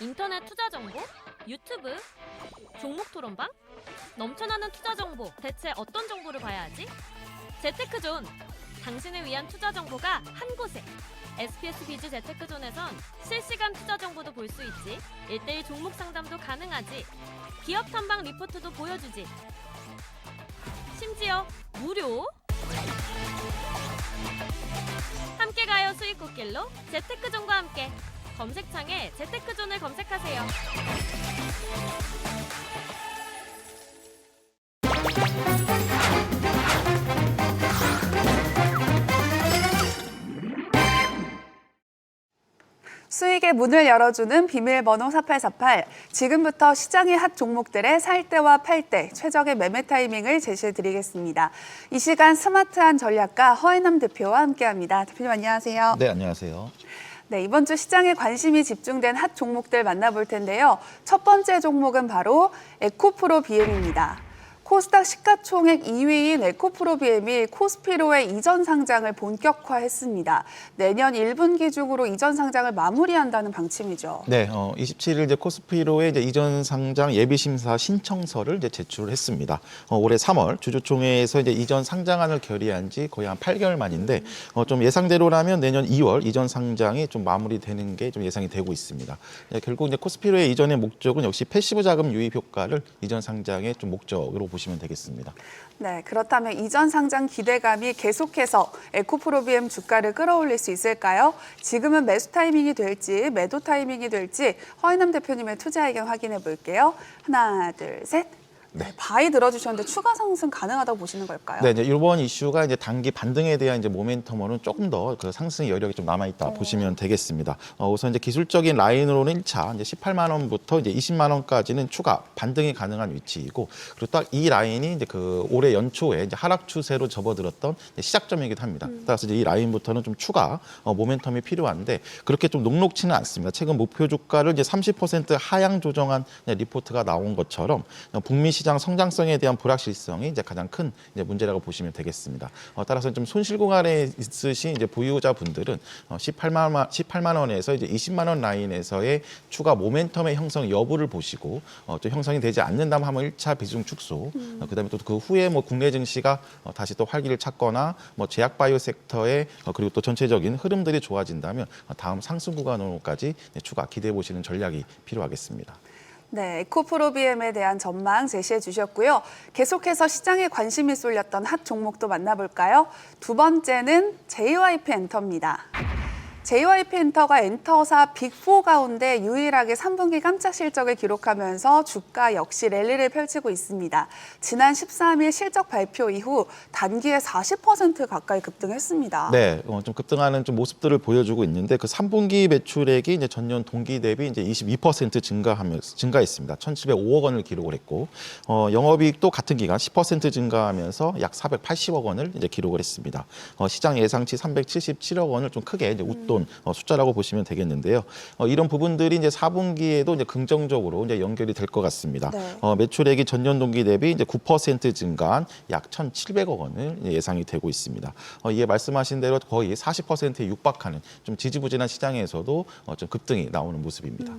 인터넷 투자 정보, 유튜브, 종목 토론방, 넘쳐나는 투자 정보. 대체 어떤 정보를 봐야 하지? 재테크존, 당신을 위한 투자 정보가 한 곳에. SPS 비즈 재테크존에선 실시간 투자 정보도 볼 수 있지. 1:1 종목 상담도 가능하지. 기업 탐방 리포트도 보여주지. 심지어 무료. 함께 가요 수익 꽃길로. 재테크존과 함께. 검색창에 재테크존을 검색하세요. 수익의 문을 열어주는 비밀번호 4848. 지금부터 시장의 핫 종목들의 살 때와 팔 때 최적의 매매 타이밍을 제시해드리겠습니다. 이 시간 스마트한 전략가 허혜남 대표와 함께합니다. 대표님 안녕하세요. 네, 안녕하세요. 네, 이번 주 시장에 관심이 집중된 핫 종목들 만나볼 텐데요. 첫 번째 종목은 바로 에코프로 BM입니다. 코스닥 시가총액 2위인 에코프로 BM이 코스피로의 이전 상장을 본격화했습니다. 내년 1분기 중으로 이전 상장을 마무리한다는 방침이죠. 네, 27일 이제 코스피로의 이제 이전 상장 예비 심사 신청서를 이제 제출했습니다. 올해 3월 주주총회에서 이제 이전 상장안을 결의한 지 거의 한 8개월 만인데 좀 예상대로라면 내년 2월 이전 상장이 좀 마무리되는 게 좀 예상이 되고 있습니다. 결국 이제 코스피로의 이전의 목적은 역시 패시브 자금 유입 효과를 이전 상장의 좀 목적으로 보시면 되겠습니다. 네, 그렇다면 이전 상장 기대감이 계속해서 에코프로 BM 주가를 끌어올릴 수 있을까요? 지금은 매수 타이밍이 될지 매도 타이밍이 될지 허인남 대표님의 투자 의견 확인해 볼게요. 하나, 둘, 셋. 네, 바이 들어주셨는데 추가 상승 가능하다고 보시는 걸까요? 네, 이제 이번 이슈가 이제 단기 반등에 대한 이제 모멘텀으로는 조금 더 그 상승 여력이 좀 남아 있다 보시면 되겠습니다. 우선 이제 기술적인 라인으로는 1차 이제 18만 원부터 이제 20만 원까지는 추가 반등이 가능한 위치이고, 그리고 딱 이 라인이 이제 그 올해 연초에 이제 하락 추세로 접어들었던 시작점이기도 합니다. 따라서 이제 이 라인부터는 좀 추가 모멘텀이 필요한데 그렇게 좀 녹록치는 않습니다. 최근 목표 주가를 이제 30% 하향 조정한 리포트가 나온 것처럼 북미 시장 성장성에 대한 불확실성이 이제 가장 큰 이제 문제라고 보시면 되겠습니다. 따라서 좀 손실 구간에 있으신 이제 보유자분들은 18만 원에서 이제 20만 원 라인에서의 추가 모멘텀의 형성 여부를 보시고 또 형성이 되지 않는다면 한번 1차 비중 축소, 그다음에 또 그 후에 뭐 국내 증시가 다시 또 활기를 찾거나 뭐 제약 바이오 섹터의 그리고 또 전체적인 흐름들이 좋아진다면 다음 상승 구간으로까지 추가 기대해 보시는 전략이 필요하겠습니다. 네, 에코프로 BM에 대한 전망 제시해 주셨고요. 계속해서 시장에 관심이 쏠렸던 핫 종목도 만나볼까요? 두 번째는 JYP 엔터입니다. JYP 엔터가 엔터사 빅4 가운데 유일하게 3분기 깜짝 실적을 기록하면서 주가 역시 랠리를 펼치고 있습니다. 지난 13일 실적 발표 이후 단기에 40% 가까이 급등했습니다. 네, 좀 급등하는 좀 모습들을 보여주고 있는데 그 3분기 매출액이 이제 전년 동기 대비 이제 22% 증가했습니다. 1,705억 원을 기록을 했고, 영업이익도 같은 기간 10% 증가하면서 약 480억 원을 이제 기록을 했습니다. 시장 예상치 377억 원을 좀 크게 이제 웃돈 숫자라고 보시면 되겠는데요. 이런 부분들이 이제 4분기에도 이제 긍정적으로 이제 연결이 될 것 같습니다. 네. 매출액이 전년 동기 대비 이제 9% 증가한 약 1,700억 원을 예상이 되고 있습니다. 이에 말씀하신 대로 거의 40%에 육박하는 좀 지지부진한 시장에서도 좀 급등이 나오는 모습입니다.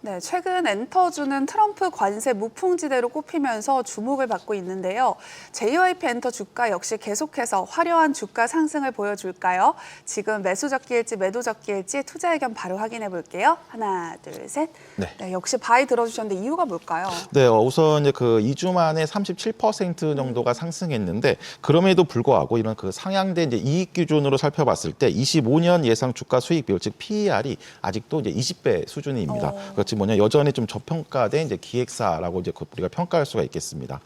네, 최근 엔터주는 트럼프 관세 무풍지대로 꼽히면서 주목을 받고 있는데요. JYP 엔터 주가 역시 계속해서 화려한 주가 상승을 보여줄까요? 지금 매수 적기일지 매도 적기일지 투자 의견 바로 확인해 볼게요. 하나, 둘, 셋. 네. 네, 역시 바이 들어주셨는데 이유가 뭘까요? 네, 우선 이제 그 2주 만에 37% 정도가 상승했는데 그럼에도 불구하고 이런 그 상향된 이제 이익 기준으로 살펴봤을 때 25년 예상 주가 수익 비율 즉 PER이 아직도 이제 20배 수준입니다. 그렇지 뭐냐 여전히 좀 저평가된 이제 기획사라고 이제 우리가 평가할 수가 있겠습니다.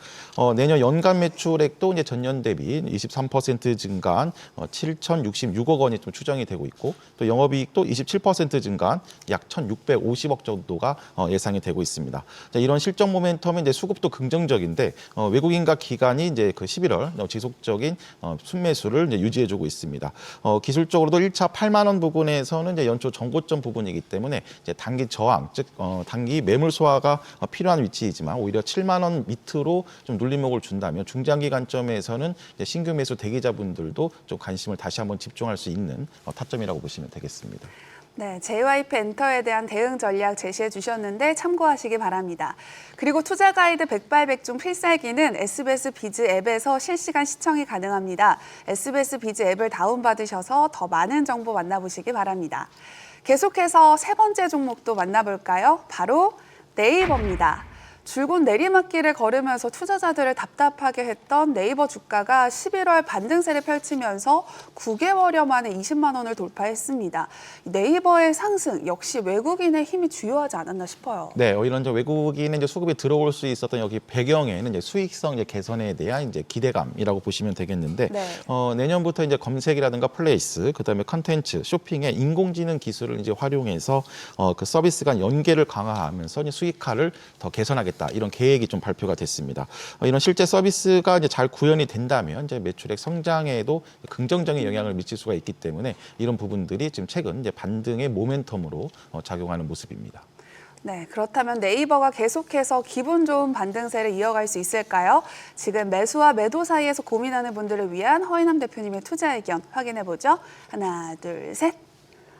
내년 연간 매출액도 이제 전년 대비 23% 증가한 7,066억 원이 좀 추정이 되고 있고, 또 영업이익도 27% 증가한 약 1,650억 정도가 예상이 되고 있습니다. 자, 이런 실적 모멘텀은 이제 수급도 긍정적인데 외국인과 기관이 이제 그 11월 지속적인 순매수를 이제 유지해주고 있습니다. 기술적으로도 1차 8만 원 부분에서는 이제 연초 전고점 부분이기 때문에 이제 단기 저항, 즉 단기 매물 소화가 필요한 위치이지만 오히려 7만 원 밑으로 좀 눌림목을 준다면 중장기 관점에서는 이제 신규 매수 대기자분들도 좀 관심을 다시 한번 집중할 수 있는 타점이라고 보시면 되겠습니다. 네, JYP 엔터에 대한 대응 전략 제시해 주셨는데 참고하시기 바랍니다. 그리고 투자 가이드 백발백중 필살기는 SBS 비즈 앱에서 실시간 시청이 가능합니다. SBS 비즈 앱을 다운받으셔서 더 많은 정보 만나보시기 바랍니다. 계속해서 세 번째 종목도 만나볼까요? 바로 네이버입니다. 줄곧 내리막길을 걸으면서 투자자들을 답답하게 했던 네이버 주가가 11월 반등세를 펼치면서 9개월여 만에 20만 원을 돌파했습니다. 네이버의 상승 역시 외국인의 힘이 주요하지 않았나 싶어요. 네, 이런 외국인의 이제 수급이 들어올 수 있었던 여기 배경에는 이제 수익성 이제 개선에 대한 이제 기대감이라고 보시면 되겠는데 네. 내년부터 이제 검색이라든가 플레이스, 그다음에 컨텐츠, 쇼핑에 인공지능 기술을 이제 활용해서 그 서비스 간 연계를 강화하면서 이제 수익화를 더 개선하겠다. 이런 계획이 좀 발표가 됐습니다. 이런 실제 서비스가 이제 잘 구현이 된다면 이제 매출액 성장에도 긍정적인 영향을 미칠 수가 있기 때문에 이런 부분들이 지금 최근 이제 반등의 모멘텀으로 작용하는 모습입니다. 네, 그렇다면 네이버가 계속해서 기분 좋은 반등세를 이어갈 수 있을까요? 지금 매수와 매도 사이에서 고민하는 분들을 위한 허인함 대표님의 투자 의견 확인해보죠. 하나, 둘, 셋.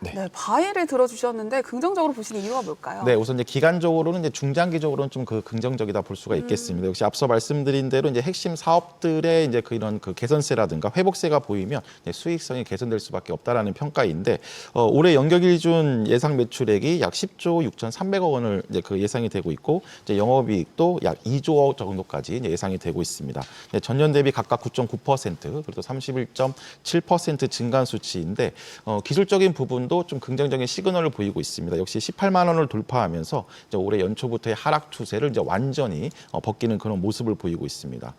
네, 바이를 들어주셨는데 긍정적으로 보시는 이유가 뭘까요? 네, 우선 이제 기간적으로는 이제 중장기적으로는 좀 그 긍정적이다 볼 수가 있겠습니다. 역시 앞서 말씀드린 대로 이제 핵심 사업들의 이제 이런 개선세라든가 회복세가 보이면 이제 수익성이 개선될 수밖에 없다라는 평가인데 올해 연결 기준 예상 매출액이 약 10조 6,300억 원을 이제 예상이 되고 있고 이제 영업이익도 약 2조 원 정도까지 이제 예상이 되고 있습니다. 전년 대비 각각 9.9% 그리고 31.7% 증가한 수치인데 기술적인 부분도 좀 긍정적인 시그널을 보이고 있습니다. 역시 18만 원을 돌파하면서 이제 올해 연초부터의 하락 추세를 이제 완전히 벗기는 그런 모습을 보이고 있습니다.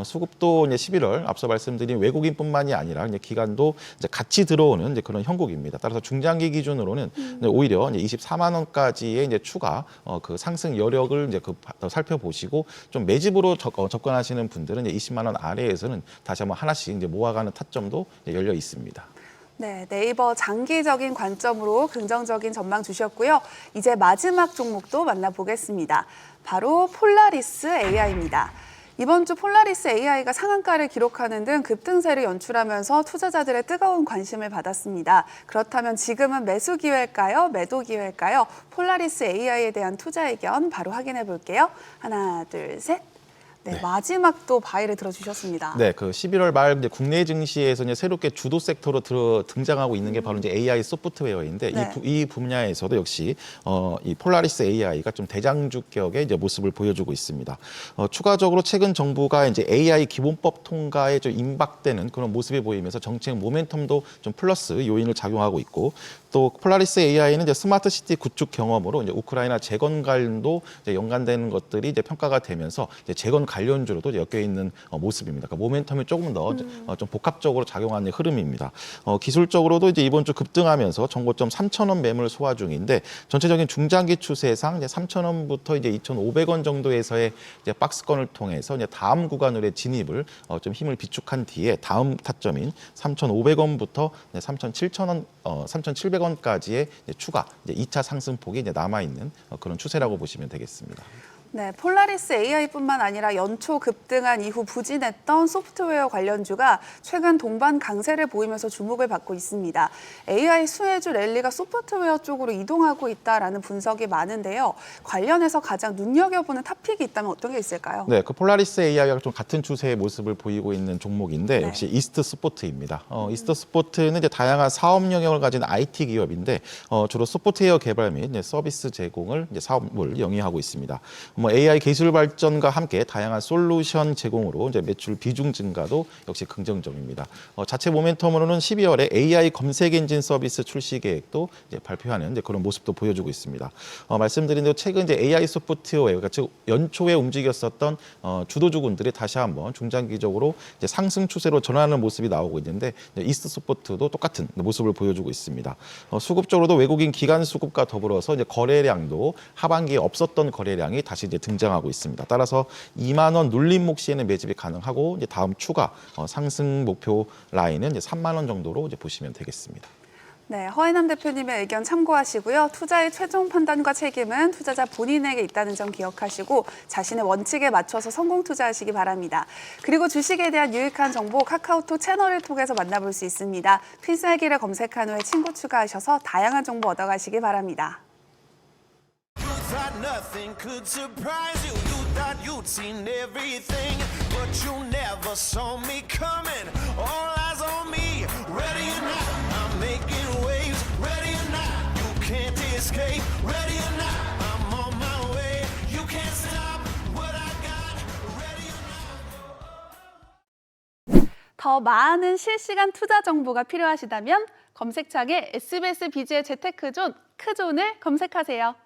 수급도 이제 11월 앞서 말씀드린 외국인뿐만이 아니라 이제 기관도 이제 같이 들어오는 이제 그런 형국입니다. 따라서 중장기 기준으로는 이제 오히려 이제 24만 원까지의 이제 추가 그 상승 여력을 이제 더 살펴보시고 좀 매집으로 접근하시는 분들은 이제 20만 원 아래에서는 다시 한번 하나씩 이제 모아가는 타점도 열려 있습니다. 네, 네이버 장기적인 관점으로 긍정적인 전망 주셨고요. 이제 마지막 종목도 만나보겠습니다. 바로 폴라리스 AI입니다. 이번 주 폴라리스 AI가 상한가를 기록하는 등 급등세를 연출하면서 투자자들의 뜨거운 관심을 받았습니다. 그렇다면 지금은 매수 기회일까요? 매도 기회일까요? 폴라리스 AI에 대한 투자 의견 바로 확인해 볼게요. 하나, 둘, 셋. 네, 마지막도 바이를 들어주셨습니다. 네, 그 11월 말 이제 국내 증시에서 이제 새롭게 주도 섹터로 등장하고 있는 게 바로 이제 AI 소프트웨어인데 네. 이 분야에서도 역시 이 폴라리스 AI가 좀 대장주격의 이제 모습을 보여주고 있습니다. 추가적으로 최근 정부가 이제 AI 기본법 통과에 좀 임박되는 그런 모습이 보이면서 정책 모멘텀도 좀 플러스 요인을 작용하고 있고 또 폴라리스 AI는 이제 스마트 시티 구축 경험으로 이제 우크라이나 재건 관련도 이제 연관되는 것들이 이제 평가가 되면서 이제 재건 관련주로도 엮여 있는 모습입니다. 그러니까 모멘텀이 조금 더 좀 복합적으로 작용하는 흐름입니다. 기술적으로도 이제 이번 주 급등하면서 정고점 3,000원 매물 소화 중인데 전체적인 중장기 추세상 이제 3,000원부터 이제 2,500원 정도에서의 이제 박스권을 통해서 이제 다음 구간으로의 진입을 좀 힘을 비축한 뒤에 다음 타점인 3,500원부터 3,700원까지의 추가 이제 2차 상승폭이 이제 남아 있는 그런 추세라고 보시면 되겠습니다. 네, 폴라리스 AI뿐만 아니라 연초 급등한 이후 부진했던 소프트웨어 관련주가 최근 동반 강세를 보이면서 주목을 받고 있습니다. AI 수혜주 랠리가 소프트웨어 쪽으로 이동하고 있다라는 분석이 많은데요. 관련해서 가장 눈여겨보는 탑픽이 있다면 어떤 게 있을까요? 네, 그 폴라리스 AI와 좀 같은 추세의 모습을 보이고 있는 종목인데 네. 역시 이스트 스포트입니다. 이스트 스포트는 이제 다양한 사업 영역을 가진 IT 기업인데 주로 소프트웨어 개발 및 서비스 제공을 이제 사업을 영위하고 있습니다. AI 기술 발전과 함께 다양한 솔루션 제공으로 이제 매출 비중 증가도 역시 긍정적입니다. 자체 모멘텀으로는 12월에 AI 검색 엔진 서비스 출시 계획도 이제 발표하는 이제 그런 모습도 보여주고 있습니다. 말씀드린 대로 최근 이제 AI 소프트웨어, 그러니까 즉 연초에 움직였었던 주도주군들이 다시 한번 중장기적으로 이제 상승 추세로 전환하는 모습이 나오고 있는데 이스트 스포트도 똑같은 모습을 보여주고 있습니다. 수급적으로도 외국인 기관 수급과 더불어서 이제 거래량도 하반기에 없었던 거래량이 다시 이제 등장하고 있습니다. 따라서 2만 원 눌림 목 시에는 매집이 가능하고 이제 다음 추가 상승 목표 라인은 이제 3만 원 정도로 이제 보시면 되겠습니다. 네, 허혜남 대표님의 의견 참고하시고요. 투자의 최종 판단과 책임은 투자자 본인에게 있다는 점 기억하시고 자신의 원칙에 맞춰서 성공 투자하시기 바랍니다. 그리고 주식에 대한 유익한 정보 카카오톡 채널을 통해서 만나볼 수 있습니다. 필살기를 검색한 후에 친구 추가하셔서 다양한 정보 얻어가시기 바랍니다. Thought nothing could surprise you. You thought you'd seen everything, but you never saw me coming. All eyes on me, ready or not, I'm making waves. Ready or not, you can't escape. Ready or not, I'm on my way. You can't stop what I got. Ready or not. 더 많은 실시간 투자 정보가 필요하시다면 검색창에 SBS 비즈의 재테크존, 크존을 검색하세요.